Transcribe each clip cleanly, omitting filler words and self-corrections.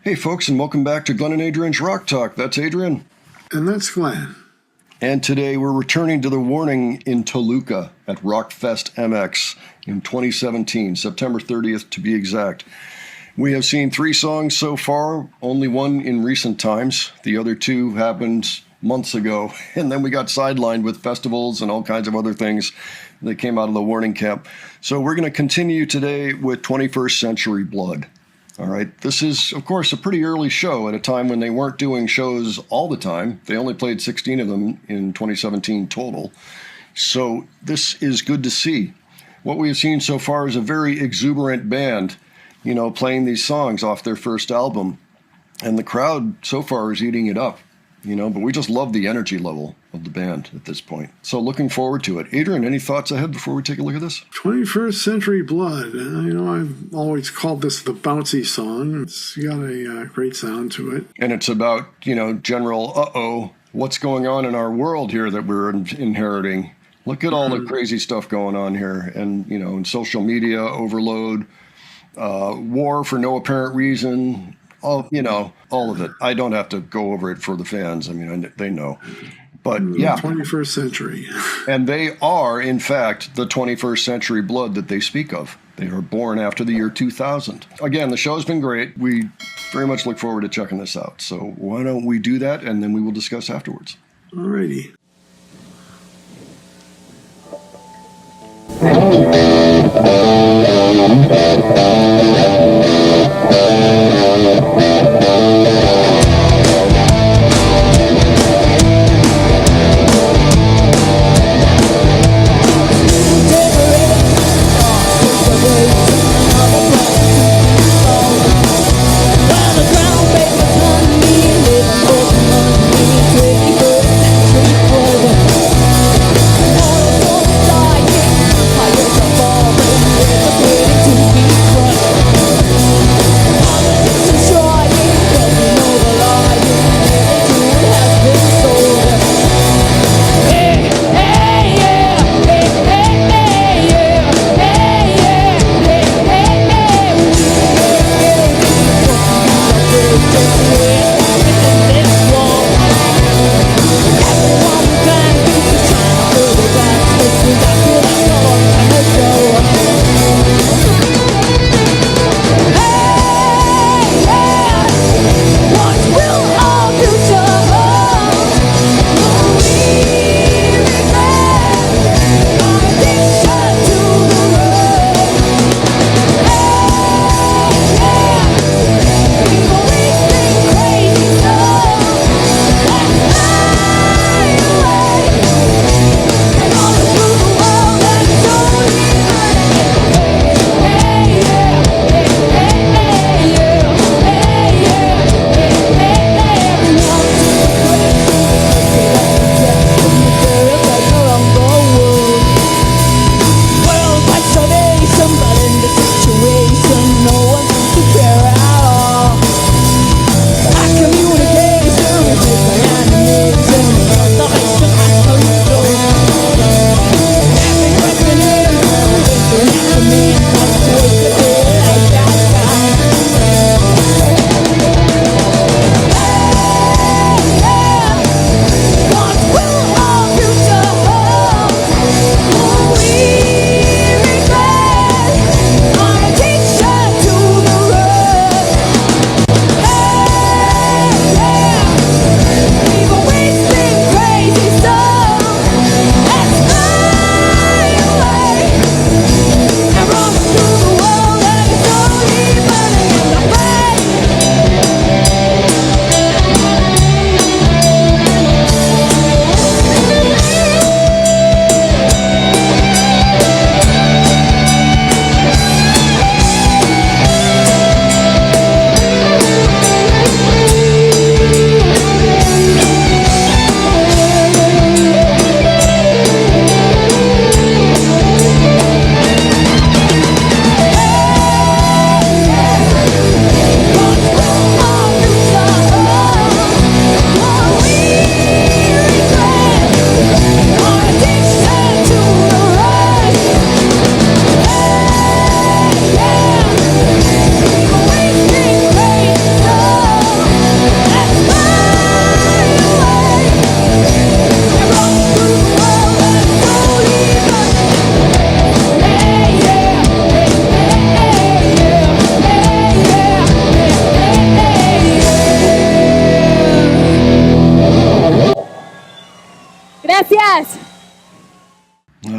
Hey folks, and welcome back to Glenn and Adrian's Rock Talk. That's Adrian. And that's Glenn. And today we're returning to the Warning in Toluca at RockFest MX in 2017, September 30th to be exact. We have seen 3 songs so far, only one in recent times. The other 2 happened months ago, and then we got sidelined with festivals and all kinds of other things that came out of the Warning camp. So we're going to continue today with 21st Century Blood. All right, this is, of course, a pretty early show at a time when they weren't doing shows all the time. They only played 16 of them in 2017 total. So this is good to see. What we have seen so far is a very exuberant band, playing these songs off their first album. And the crowd so far is eating it up, but we just love the energy level of the band at this point. So looking forward to it. Adrian, any thoughts ahead before we take a look at this? 21st Century Blood. I've always called this the bouncy song. It's got a great sound to it. And it's about, general, what's going on in our world here that we're inheriting. Look at all the crazy stuff going on here. And, in social media overload, war for no apparent reason, all of it. I don't have to go over it for the fans. They know. But yeah. 21st century. And they are, in fact, the 21st century blood that they speak of. They are born after the year 2000. Again, the show's been great. We very much look forward to checking this out. So why don't we do that, and then we will discuss afterwards. All righty. Street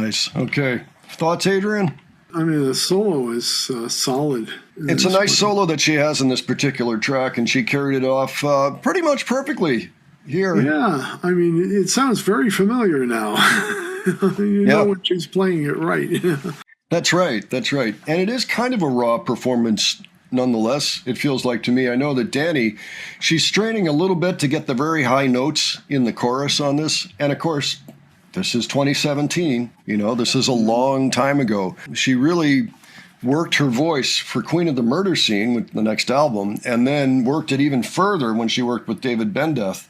Nice. Okay. Thoughts, Adrian? I mean, the solo is solid. It's a nice solo that she has in this particular track, and she carried it off pretty much perfectly here. Yeah, I mean, it sounds very familiar now. You know when she's playing it right. That's right. That's right. And it is kind of a raw performance nonetheless, it feels like to me. I know that Danny, she's straining a little bit to get the very high notes in the chorus on this. And of course, this is 2017. You know, this is a long time ago. She really worked her voice for Queen of the Murder Scene with the next album, and then worked it even further when she worked with David Bendeth.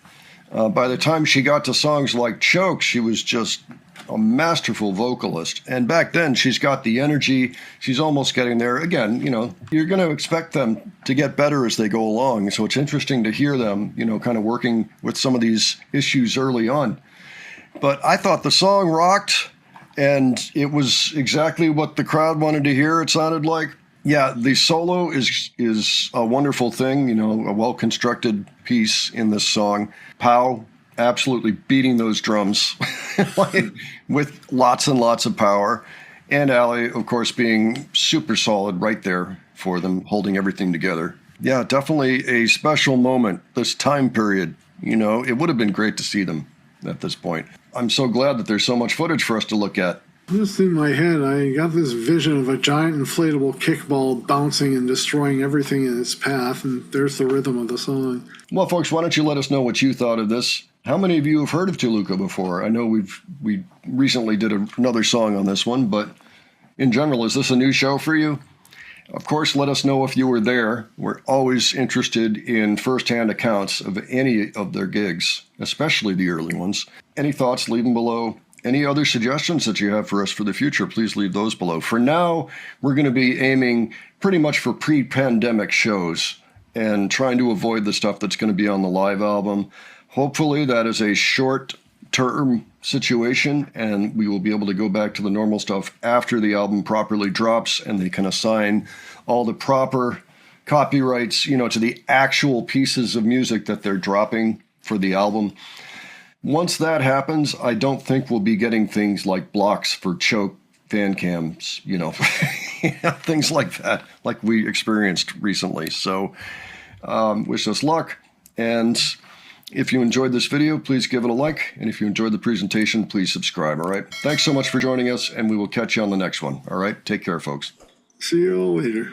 By the time she got to songs like Choke, she was just a masterful vocalist. And back then, she's got the energy. She's almost getting there. Again, you know, you're going to expect them to get better as they go along. So it's interesting to hear them, you know, kind of working with some of these issues early on. But I thought the song rocked, and it was exactly what the crowd wanted to hear, it sounded like. Yeah, the solo is a wonderful thing, you know, a well-constructed piece in this song. Pow, absolutely beating those drums with lots and lots of power. And Ali, of course, being super solid right there for them, holding everything together. Yeah, definitely a special moment, this time period. You know, it would have been great to see them at this point. I'm so glad that there's so much footage for us to look at. Just in my head, I got this vision of a giant inflatable kickball bouncing and destroying everything in its path, and there's the rhythm of the song. Well, folks, why don't you let us know what you thought of this? How many of you have heard of Toluca before? I know we recently did another song on this one, but in general, is this a new show for you? Of course, let us know if you were there. We're always interested in firsthand accounts of any of their gigs, especially the early ones. Any thoughts, leave them below. Any other suggestions that you have for us for the future, please leave those below. For now, we're going to be aiming pretty much for pre-pandemic shows and trying to avoid the stuff that's going to be on the live album. Hopefully that is a short-term situation, and we will be able to go back to the normal stuff after the album properly drops, and they can assign all the proper copyrights, you know, to the actual pieces of music that they're dropping for the album. Once that happens, I don't think we'll be getting things like blocks for Choke fan cams, you know, things like that, like we experienced recently. So wish us luck. And if you enjoyed this video, please give it a like. And if you enjoyed the presentation, please subscribe. All right. Thanks so much for joining us, and we will catch you on the next one. All right. Take care, folks. See you all later.